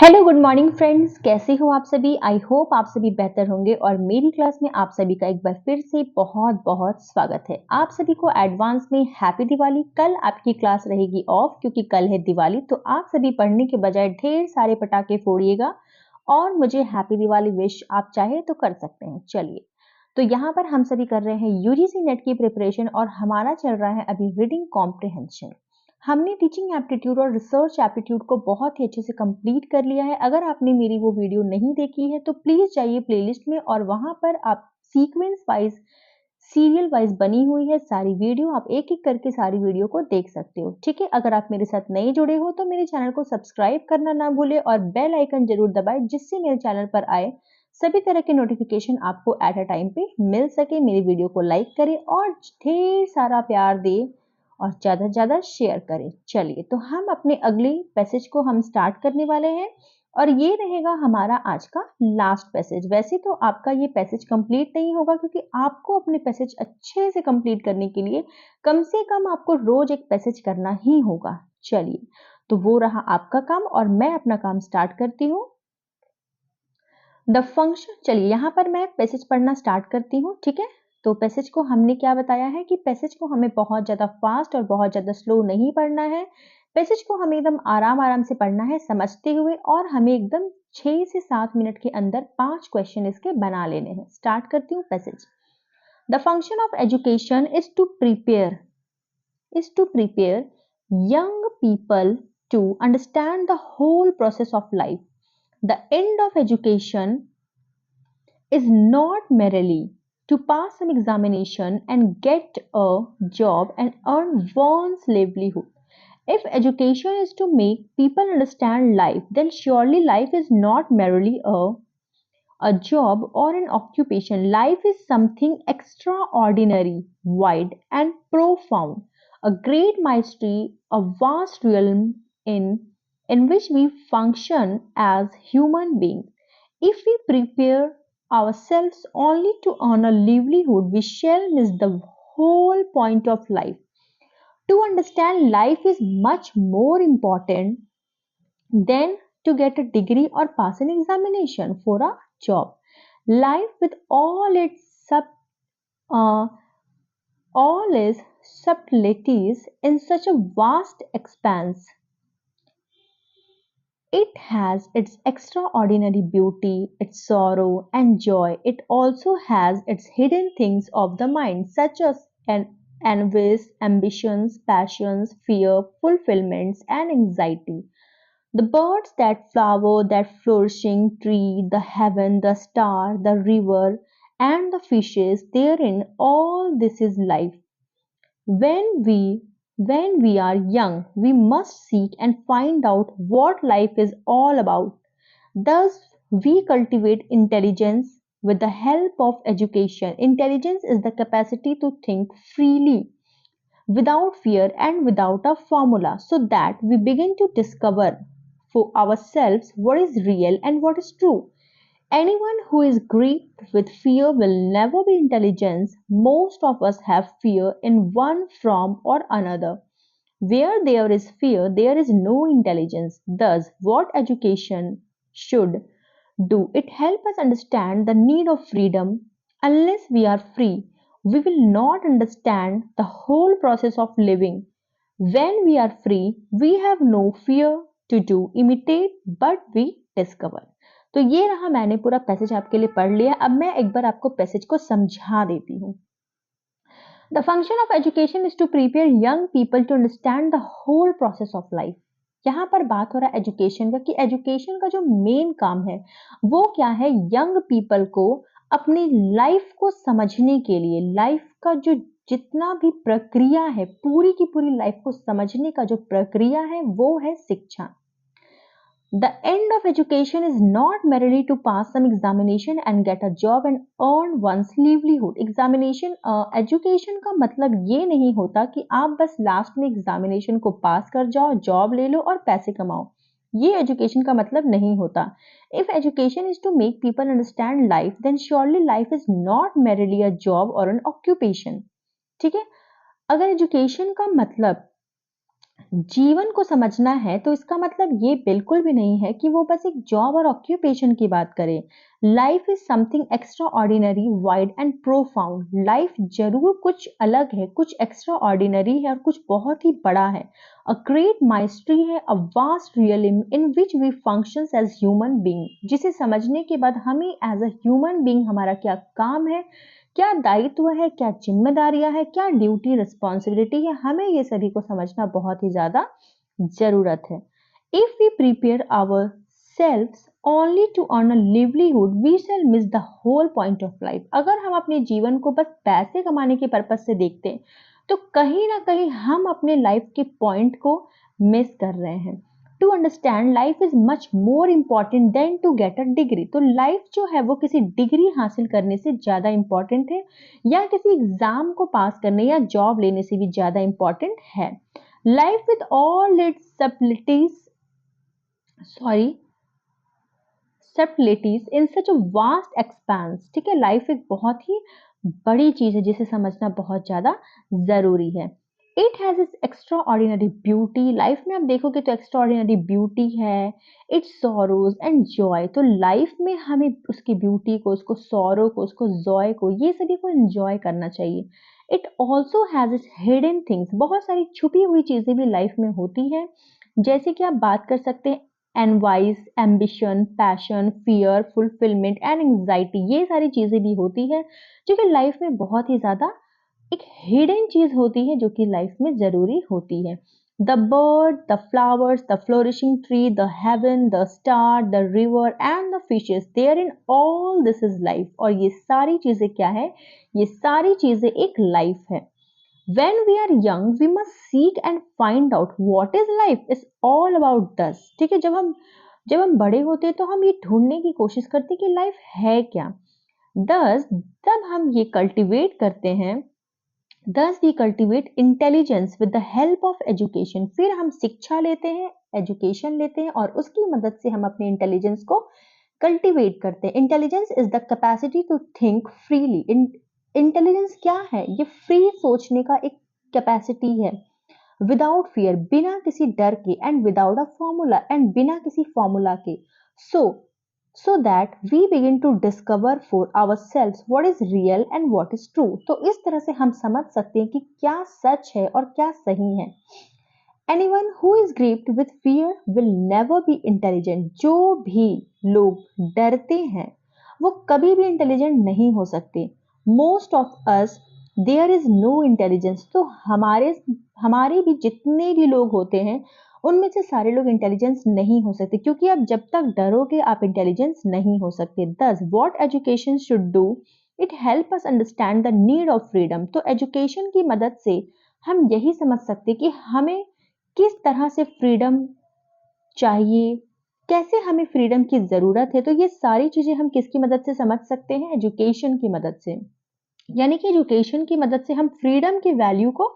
Hello good morning friends, कैसे हो आप सभी। आई होप आप सभी बेहतर होंगे और मेरी क्लास में आप सभी का एक बार फिर से बहुत बहुत स्वागत है। आप सभी को एडवांस में हैप्पी दिवाली। कल आपकी क्लास रहेगी ऑफ क्योंकि कल है दिवाली, तो आप सभी पढ़ने के बजाय ढेर सारे पटाखे फोड़िएगा और मुझे हैप्पी दिवाली विश आप चाहे तो कर सकते हैं। चलिए, तो यहाँ पर हम सभी कर रहे हैं यूजीसी नेट की प्रिपरेशन और हमारा चल रहा है अभी रीडिंग कॉम्प्रिहेंशन। हमने टीचिंग एप्टीट्यूड और रिसर्च एप्टीट्यूड को बहुत ही अच्छे से कंप्लीट कर लिया है। अगर आपने मेरी वो वीडियो नहीं देखी है तो प्लीज जाइए प्लेलिस्ट में और वहां पर आप सीक्वेंस वाइज सीरियल वाइज बनी हुई है सारी वीडियो, आप एक एक करके सारी वीडियो को देख सकते हो। ठीक है, अगर आप मेरे साथ नए जुड़े हो तो मेरे चैनल को सब्सक्राइब करना ना भूले और बेल आइकन जरूर दबाए जिससे मेरे चैनल पर आए सभी तरह के नोटिफिकेशन आपको एट अ टाइम पे मिल सके। मेरी वीडियो को लाइक करें और ढेर सारा प्यार दे और ज्यादा से ज्यादा शेयर करें। चलिए, तो हम अपने अगले पैसेज को हम स्टार्ट करने वाले हैं और ये रहेगा हमारा आज का लास्ट पैसेज। वैसे तो आपका ये पैसेज कंप्लीट नहीं होगा क्योंकि आपको अपने पैसेज अच्छे से कंप्लीट करने के लिए कम से कम आपको रोज एक पैसेज करना ही होगा। चलिए, तो वो रहा आपका काम और मैं अपना काम स्टार्ट करती हूँ। द फंक्शन, चलिए यहाँ पर मैं पैसेज पढ़ना स्टार्ट करती हूँ। ठीक है, तो पैसेज को हमने क्या बताया है कि पैसेज को हमें बहुत ज्यादा फास्ट और बहुत ज्यादा स्लो नहीं पढ़ना है। पैसेज को हमें एकदम आराम आराम से पढ़ना है समझते हुए, और हमें एकदम 6 से 7 मिनट के अंदर 5 क्वेश्चन इसके बना लेने हैं। स्टार्ट करती हूँ passage. The function of education is to prepare young people to understand the whole process of life. The end of education is not merely to pass some examination and get a job and earn one's livelihood. If education is to make people understand life, then surely life is not merely a job or an occupation. Life is something extraordinary, wide, and profound, a great mystery, a vast realm in which we function as human beings. If we prepare ourselves only to earn a livelihood, we shall miss the whole point of life. To understand life is much more important than to get a degree or pass an examination for a job. Life with uh, all its subtleties in such a vast expanse, it has its extraordinary beauty, its sorrow and joy. It also has its hidden things of the mind, such as envies, ambitions, passions, fear, fulfillments, and anxiety. The birds, that flower, that flourishing tree, the heaven, the star, the river, and the fishes therein, all this is life. When we when we are young, we must seek and find out what life is all about. Thus, we cultivate intelligence with the help of education. Intelligence is the capacity to think freely, without fear and without a formula, so that we begin to discover for ourselves what is real and what is true. Anyone who is gripped with fear will never be intelligent. Most of us have fear in one form or another. Where there is fear, there is no intelligence. Thus, what education should do, it helps us understand the need of freedom. Unless we are free, we will not understand the whole process of living. When we are free, we have no fear to do, imitate, but we discover. तो ये रहा, मैंने पूरा passage आपके लिए पढ़ लिया। अब मैं एक बार आपको पैसेज को समझा देती हूँ। The function of education is to prepare young people to understand the whole process of life. यहाँ पर बात हो रहा है एजुकेशन का कि एजुकेशन का जो मेन काम है वो क्या है, यंग पीपल को अपनी लाइफ को समझने के लिए, लाइफ का जो जितना भी प्रक्रिया है, पूरी की पूरी लाइफ को समझने का जो प्रक्रिया है वो है शिक्षा। The end of education is not merely to pass some examination and get a job and earn one's livelihood. Education का मतलब ये नहीं होता कि आप बस लास्ट में एग्जामिनेशन को पास कर जाओ, जॉब ले लो और पैसे कमाओ। ये एजुकेशन का मतलब नहीं होता। If education is to make people understand life, then surely life is not merely a job or an occupation. ठीक है, अगर एजुकेशन का मतलब जीवन को समझना है तो इसका मतलब ये बिल्कुल भी नहीं है कि वो बस एक जॉब और ऑक्यूपेशन की बात करे। Life is something extra ordinary, wide and profound. Life जरूर कुछ अलग है, कुछ एक्स्ट्रा ऑर्डिनरी है और कुछ बहुत ही बड़ा है। अ ग्रेट माइस्ट्री है, a vast realm in which we function as human being, जिसे समझने के बाद हमें एज अ ह्यूमन बींग हमारा क्या काम है, क्या दायित्व है, क्या जिम्मेदारियां है, क्या ड्यूटी रिस्पॉन्सिबिलिटी है, हमें ये सभी को समझना बहुत ही ज्यादा जरूरत है। If we prepare ourselves only to earn a livelihood we shall miss the whole point of life. अगर हम अपने जीवन को बस पैसे कमाने के पर्पज से देखते हैं तो कहीं ना कहीं हम अपने लाइफ के पॉइंट को मिस कर रहे हैं। To understand life is much more important than to get a degree. तो लाइफ जो है वो किसी डिग्री हासिल करने से ज्यादा इम्पॉर्टेंट है, या किसी एग्जाम को पास करने या जॉब लेने से भी ज्यादा इम्पॉर्टेंट है। Life with all it's sorry subtleties in such a vast expanse। ठीक है, लाइफ एक बहुत ही बड़ी चीज है जिसे समझना बहुत ज्यादा जरूरी है। It has its extra ordinary beauty. Life में आप देखोगे तो एक्स्ट्रा ऑर्डिनरी ब्यूटी है, इट्स सॉरोज एंड जॉय। तो लाइफ में हमें उसकी ब्यूटी को, उसको सॉरो को, उसको जॉय को, ये सभी को एंजॉय करना चाहिए। It also has its hidden things. बहुत सारी छुपी हुई चीजें भी लाइफ में होती है, जैसे कि आप बात कर सकते हैं envies, ambition, passion, fear, fulfilment and anxiety. ये सारी चीजें भी होती है जो कि लाइफ में बहुत ही ज्यादा एक हिडन चीज होती है, जो कि लाइफ में जरूरी होती है। The bird, the flowers, the flourishing tree, the heaven, the star, the river and the fishes, there in all this is life. और ये सारी चीजें क्या है? ये सारी चीजें एक लाइफ है। When we are young, we must seek and find out what is life is all about us। ठीक है, जब हम बड़े होते हैं तो हम ये ढूंढने की कोशिश करते हैं कि लाइफ है क्या। दस तब हम ये कल्टीवेट करते हैं, thus we cultivate intelligence with the help of education. फिर हम शिक्षा लेते हैं, एजुकेशन लेते हैं और उसकी मदद से हम अपने इंटेलिजेंस को कल्टीवेट करते हैं। Intelligence is the capacity to think freely. Intelligence क्या है? ये फ्री सोचने का एक कैपेसिटी है, विदाउट फियर, बिना किसी डर के, and without a formula, and बिना किसी फॉर्मूला के। सो so that we begin to discover for ourselves what is real and what is true। तो इस तरह से हम समझ सकते हैं कि क्या सच है और क्या सही है। Anyone who is gripped with fear will never be intelligent। जो भी लोग डरते हैं वो कभी भी इंटेलिजेंट नहीं हो सकते। Most of us there is no intelligence। तो हमारे भी जितने भी लोग होते हैं उनमें से सारे लोग इंटेलिजेंस नहीं हो सकते, क्योंकि आप जब तक डरोगे आप इंटेलिजेंस नहीं हो सकते। दस what education should do, it help us understand the need of freedom. तो एजुकेशन की मदद से हम यही समझ सकते कि हमें किस तरह से फ्रीडम चाहिए, कैसे हमें फ्रीडम की जरूरत है। तो ये सारी चीजें हम किसकी मदद से समझ सकते हैं? एजुकेशन की मदद से। यानी कि एजुकेशन की मदद से हम फ्रीडम की वैल्यू को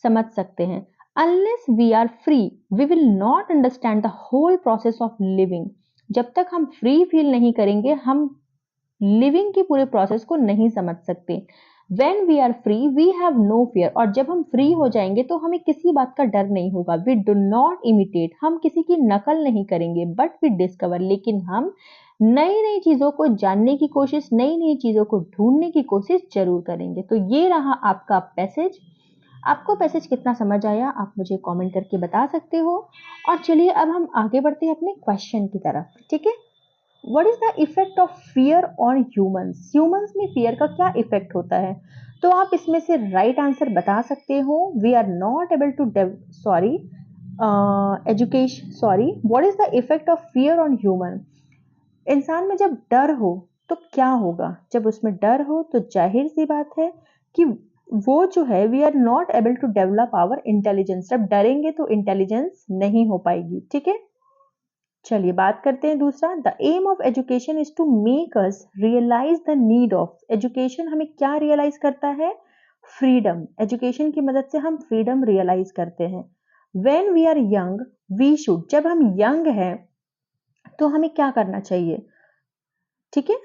समझ सकते हैं। Unless we are free we will not understand the whole process of living. जब तक हम फ्री फील नहीं करेंगे हम लिविंग के पूरे प्रोसेस को नहीं समझ सकते। When we are free, we have no fear। और जब हम फ्री हो जाएंगे तो हमें किसी बात का डर नहीं होगा। We do not imitate। हम किसी की नकल नहीं करेंगे, but we discover। लेकिन हम नई नई चीजों को जानने की कोशिश, नई नई चीजों को ढूंढने की कोशिश जरूर करेंगे। तो ये रहा आपका पैसेज। आपको पैसेज कितना समझ आया आप मुझे कमेंट करके बता सकते हो। और चलिए अब हम आगे बढ़ते हैं अपने क्वेश्चन की तरफ। ठीक है, what is the effect of fear on humans? Humans में फियर का क्या इफेक्ट होता है? तो आप इसमें से राइट आंसर बता सकते हो। We are not able to sorry education sorry what is the effect of fear on human? इंसान में जब डर हो तो क्या होगा? जब उसमें डर हो तो जाहिर सी बात है कि वो जो है we are not able to develop our intelligence. जब डरेंगे तो इंटेलिजेंस नहीं हो पाएगी। ठीक है, चलिए बात करते हैं दूसरा। The aim of education is to make us realise the need of. Education हमें क्या रियलाइज करता है? फ्रीडम। एजुकेशन की मदद से हम फ्रीडम रियलाइज करते हैं। When we are young we should. जब हम यंग हैं तो हमें क्या करना चाहिए? ठीक है,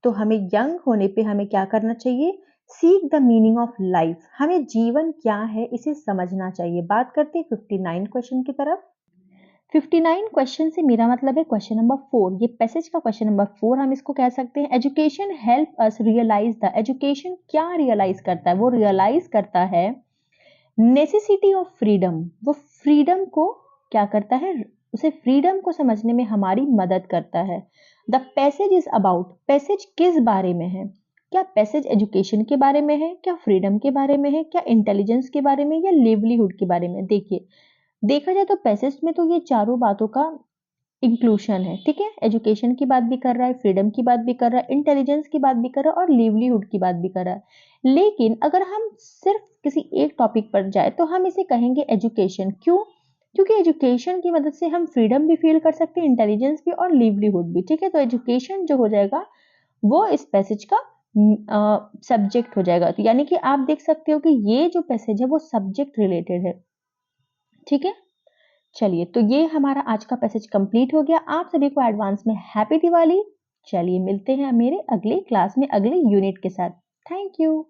तो हमें यंग होने पे हमें क्या करना चाहिए? Seek the meaning of life, हमें जीवन क्या है इसे समझना चाहिए। बात करते हैं 59 क्वेश्चन की तरफ। 59 क्वेश्चन से मेरा मतलब है क्वेश्चन नंबर 4, ये पैसेज का क्वेश्चन नंबर 4 हम इसको कह सकते हैं। Education help us realise the, education क्या रियलाइज करता है, वो रियलाइज करता है नेसेसिटी ऑफ फ्रीडम, वो फ्रीडम को क्या करता है, उसे फ्रीडम को समझने में हमारी मदद करता है। The passage is about, passage किस बारे में है, क्या पैसेज एजुकेशन के बारे में है, क्या फ्रीडम के बारे में है, क्या इंटेलिजेंस के बारे में, या लिवलीहुड के बारे में। देखिए, देखा जाए तो पैसेज में तो ये चारों बातों का इंक्लूशन है, ठीक है। एजुकेशन की बात भी कर रहा है, फ्रीडम की बात भी कर रहा है, इंटेलिजेंस की बात भी कर रहा है और लिवलीहुड की बात भी कर रहा है। लेकिन अगर हम सिर्फ किसी एक टॉपिक पर जाए तो हम इसे कहेंगे एजुकेशन। क्यों? क्योंकि एजुकेशन की मदद से हम फ्रीडम भी फील कर सकते हैं, इंटेलिजेंस भी और लिवलीहुड भी, ठीक है। तो एजुकेशन जो हो जाएगा वो इस पैसेज का सब्जेक्ट हो जाएगा। तो यानी कि आप देख सकते हो कि ये जो पैसेज है वो सब्जेक्ट रिलेटेड है, ठीक है। चलिए, तो ये हमारा आज का पैसेज कंप्लीट हो गया। आप सभी को एडवांस में हैप्पी दिवाली। चलिए, मिलते हैं मेरे अगले क्लास में अगले यूनिट के साथ। Thank you.